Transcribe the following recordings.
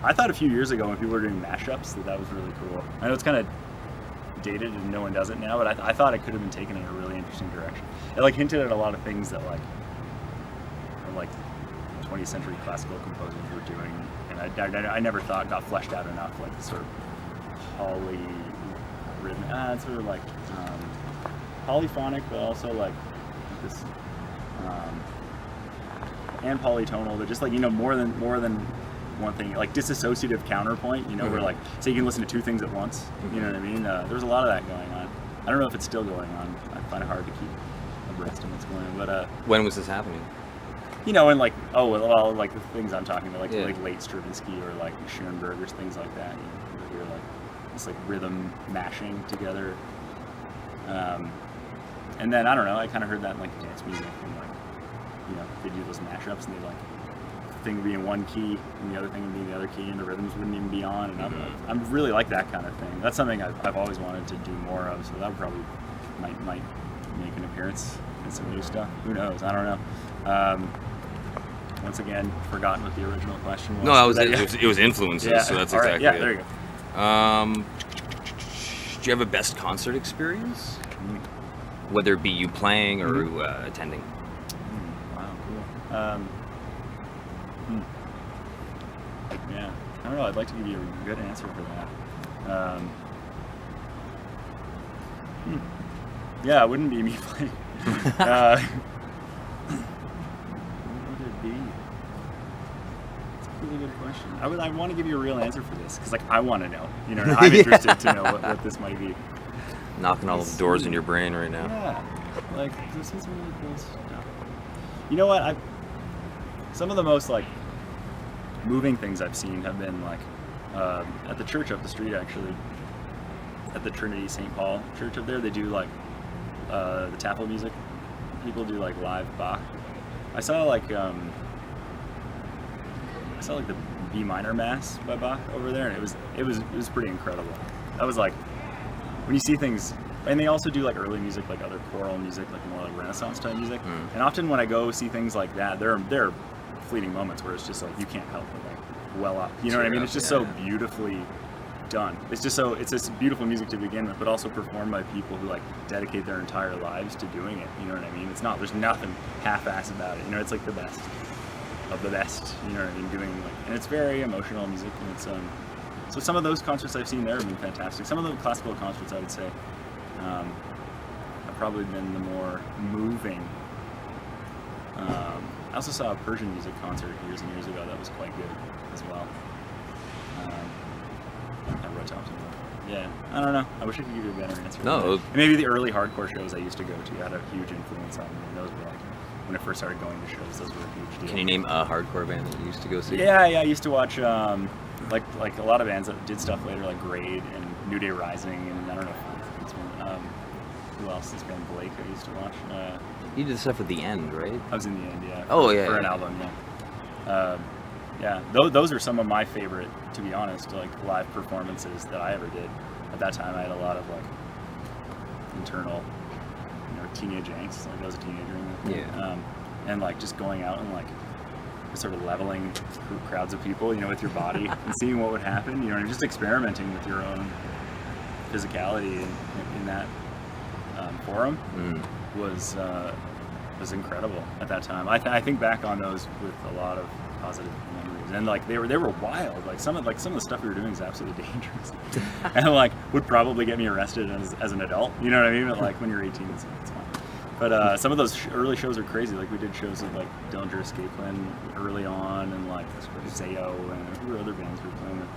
I thought a few years ago when people were doing mashups that was really cool. I know it's kind of dated and no one does it now, but I thought it could have been taken in a really interesting direction. It like hinted at a lot of things that like 20th century classical composers were doing, and I never thought got fleshed out enough, like the sort of polyrhythmic, sort of like polyphonic, but also like this and polytonal. They're just like, you know, more than one thing, like disassociative counterpoint, you know, where like, say you can listen to two things at once, you know what I mean? There's a lot of that going on. I don't know if it's still going on. I find it hard to keep abreast of what's going on, but when was this happening? You know, and like, like the things I'm talking about, like late Stravinsky or like Schoenberg or things like that, you know, like this like rhythm mashing together. And then I don't know, I kind of heard that in like dance music, and like, you know, they do those mashups and they like the thing would be in one key and the other thing would be in the other key and the rhythms wouldn't even be on, and I'm really like that kind of thing. That's something I've always wanted to do more of, so that would probably might make an appearance in some new stuff. Who knows? I don't know. Once again, forgotten what the original question was. No, it was influences, yeah, so that's right, exactly yeah, it. there you go. Do you have a best concert experience? Whether it be you playing or attending? Wow, cool. Yeah, I don't know. I'd like to give you a good answer for that. Yeah, it wouldn't be me playing. What would it be? It's a really good question. I want to give you a real answer for this, because like I want to know. You know, I'm interested to know what this might be. Knocking all the doors in your brain right now. Yeah, like this is really cool stuff. You know what? Some of the most like moving things I've seen have been like at the church up the street, actually, at the Trinity St. Paul Church up there. They do like the chapel music. People do like live Bach. I saw like the B minor Mass by Bach over there, and it was pretty incredible. That was like, when you see things, and they also do like early music, like other choral music, like more like Renaissance type music. And often when I go see things like that, there are fleeting moments where it's just like you can't help but like well up. You know what I mean? It's just so beautifully done. It's just beautiful music to begin with, but also performed by people who like dedicate their entire lives to doing it. You know what I mean? There's nothing half-ass about it. You know, it's like the best of the best. You know what I mean? Doing like, and it's very emotional music, and it's so some of those concerts I've seen there have been fantastic. Some of the classical concerts, I would say, have probably been the more moving. I also saw a Persian music concert years and years ago that was quite good as well. I wrote Thompson. Yeah, I don't know. I wish I could give you a better answer. No. And maybe the early hardcore shows I used to go to had a huge influence on me. Those were like, when I first started going to shows, those were a huge deal. Can you name a hardcore band that you used to go see? Yeah, I used to watch like a lot of bands that did stuff later, like Grade and New Day Rising, and I don't know if it's one. Who else? This band Blake I used to watch. You did stuff at the end, right? I was in the end, yeah. Oh, yeah. For an album, yeah. Yeah, those are some of my favorite, to be honest, like live performances that I ever did. At that time, I had a lot of like internal, teenage angst. Like I was a teenager. And like just going out and like sort of leveling crowds of people, with your body and seeing what would happen. And just experimenting with your own physicality in that forum was incredible at that time. I think back on those with a lot of positive memories, and like they were wild. Like some of the stuff we were doing is absolutely dangerous, and like would probably get me arrested as an adult. You know what I mean? But like when you're 18, it's fine. But some of those early shows are crazy. Like we did shows with like Dillinger Escape Plan early on, and like Zayo and who were other bands we were playing with.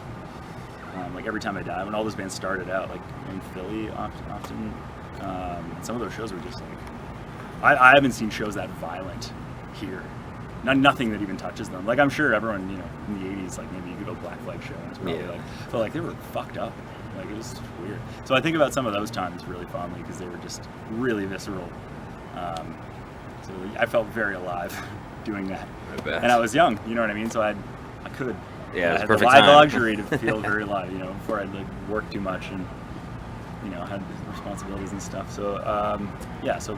Like Every Time I Die, when all those bands started out, like in Philly often. Some of those shows were just like, I haven't seen shows that violent here. Nothing that even touches them. Like I'm sure everyone, in the 80s, like maybe you go to a Black Flag show and it's probably but like they were fucked up. Like it was weird. So I think about some of those times really fondly because they were just really visceral. So I felt very alive doing that. I bet. And I was young, you know what I mean? So I could. Yeah, I had the luxury to feel very alive, before I'd like work too much and had responsibilities and stuff. So so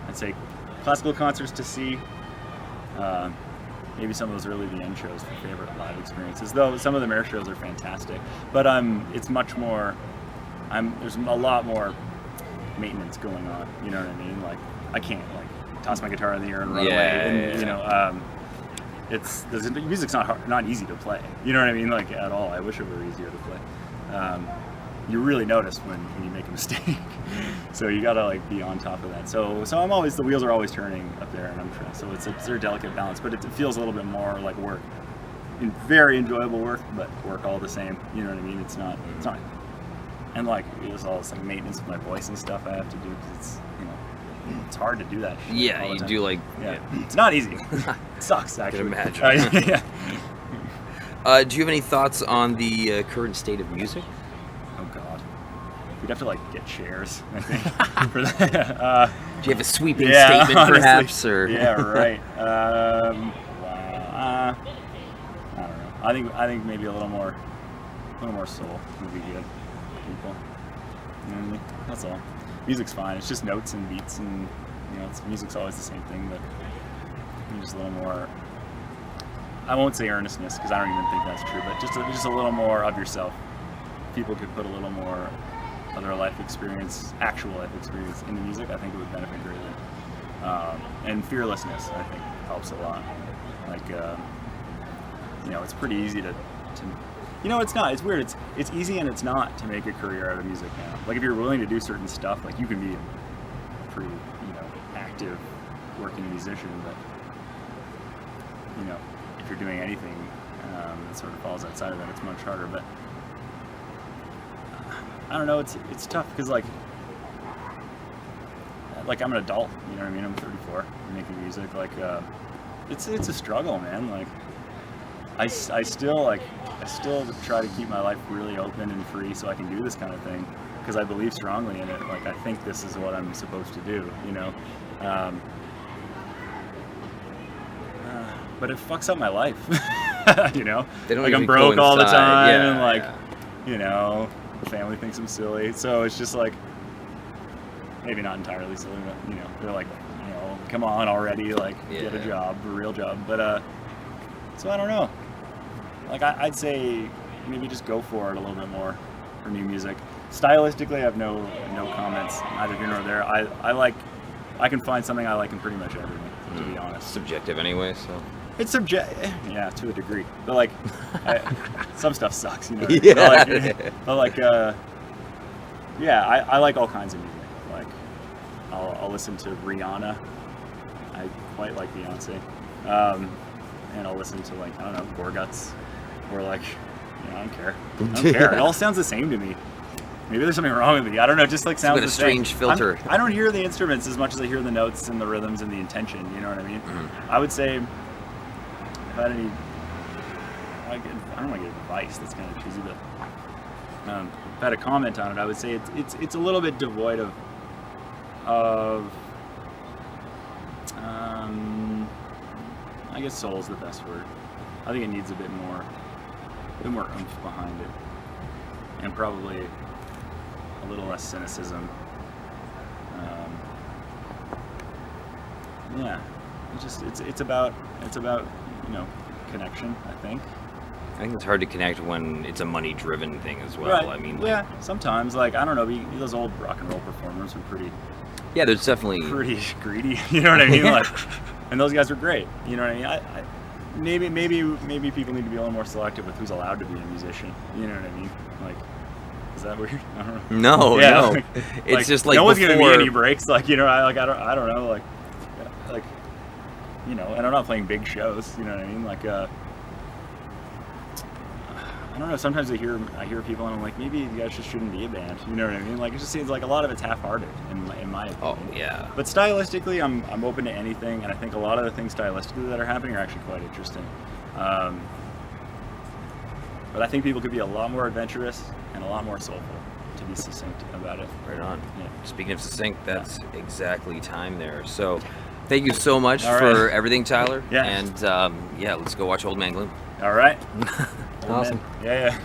I'd say classical concerts to see. maybe some of those early the end shows for favorite live experiences. Though some of the MARE shows are fantastic, but it's much more. There's a lot more maintenance going on. You know what I mean? Like I can't like toss my guitar in the air and run away. And, you know, the music's not easy to play. You know what I mean? Like at all. I wish it were easier to play. You really notice when you make a mistake. So you gotta like be on top of that. So the wheels are always turning up there, and I'm trying. So it's a delicate balance, but it feels a little bit more like work. Very enjoyable work, but work all the same. You know what I mean? It's not. And like there's all this like maintenance with my voice and stuff I have to do because it's it's hard to do that shit. Yeah, you do like. Yeah. It's not easy. It sucks actually. I can imagine. Yeah. Do you have any thoughts on the current state of music? Oh God, we'd have to like get chairs, I think, for that. Do you have a sweeping statement, honestly, perhaps, or? Yeah, right. Wow. I don't know. I think maybe a little more soul would be good. People. You know what I mean? That's all. Music's fine. It's just notes and beats, and music's always the same thing, but just a little more. I won't say earnestness because I don't even think that's true, but just a little more of yourself. People could put a little more of their life experience, actual life experience, into music. I think it would benefit greatly. And fearlessness, I think, helps a lot. Like, it's pretty easy to. It's not. It's weird. It's easy and it's not to make a career out of music now. Like if you're willing to do certain stuff, like you can be a pretty, active working musician, but if you're doing anything that sort of falls outside of that, it's much harder. But I don't know. It's tough because like I'm an adult. You know what I mean? I'm 34. I'm making music. Like it's a struggle, man. Like I still try to keep my life really open and free so I can do this kind of thing because I believe strongly in it. Like I think this is what I'm supposed to do, but it fucks up my life, They don't like I'm broke all the time, and the family thinks I'm silly, so it's just like maybe not entirely silly, but they're like, come on already, like get a job, a real job, but so I don't know. Like I'd say maybe just go for it a little bit more for new music. Stylistically, I have no comments either here nor there. I can find something I like in pretty much everything, to be honest. Subjective anyway, so. It's subjective, yeah, to a degree. But like, some stuff sucks, Yeah. But like, I like all kinds of music. Like, I'll listen to Rihanna. I quite like Beyonce. And I'll listen to like, I don't know, Gorguts, or like, I don't care. It all sounds the same to me. Maybe there's something wrong with me. I don't know. It just like sounds the same. It's a strange filter. I don't hear the instruments as much as I hear the notes and the rhythms and the intention. You know what I mean? Mm-hmm. I would say, if I had any, I don't want to give advice. That's kind of cheesy, but if I had a comment on it, I would say it's a little bit devoid of I guess soul is the best word. I think it needs a bit more oomph behind it, and probably a little less cynicism. It's about connection, I think. I think it's hard to connect when it's a money-driven thing as well. Right. I mean, yeah, sometimes, like, I don't know, those old rock and roll performers were pretty. Yeah, there's definitely pretty greedy. You know what I mean? Like, and those guys were great. You know what I mean? Maybe people need to be a little more selective with who's allowed to be a musician. You know what I mean? Like, is that weird? I don't know. No, yeah, no. Like, it's just like no one's before... giving me any breaks. Like, I don't know. Like, and I'm not playing big shows. You know what I mean? Like, I don't know. Sometimes I hear people and I'm like, maybe you guys just shouldn't be a band. You know what I mean? Like, it just seems like a lot of it's half-hearted in my opinion. Oh yeah. But stylistically, I'm open to anything, and I think a lot of the things stylistically that are happening are actually quite interesting. But I think people could be a lot more adventurous and a lot more soulful, to be succinct about it. Right on. Yeah. Speaking of succinct, that's exactly time there. So, thank you so much for everything, Tyler. Yeah. And let's go watch Old Man Gloom. All right. Awesome. Yeah.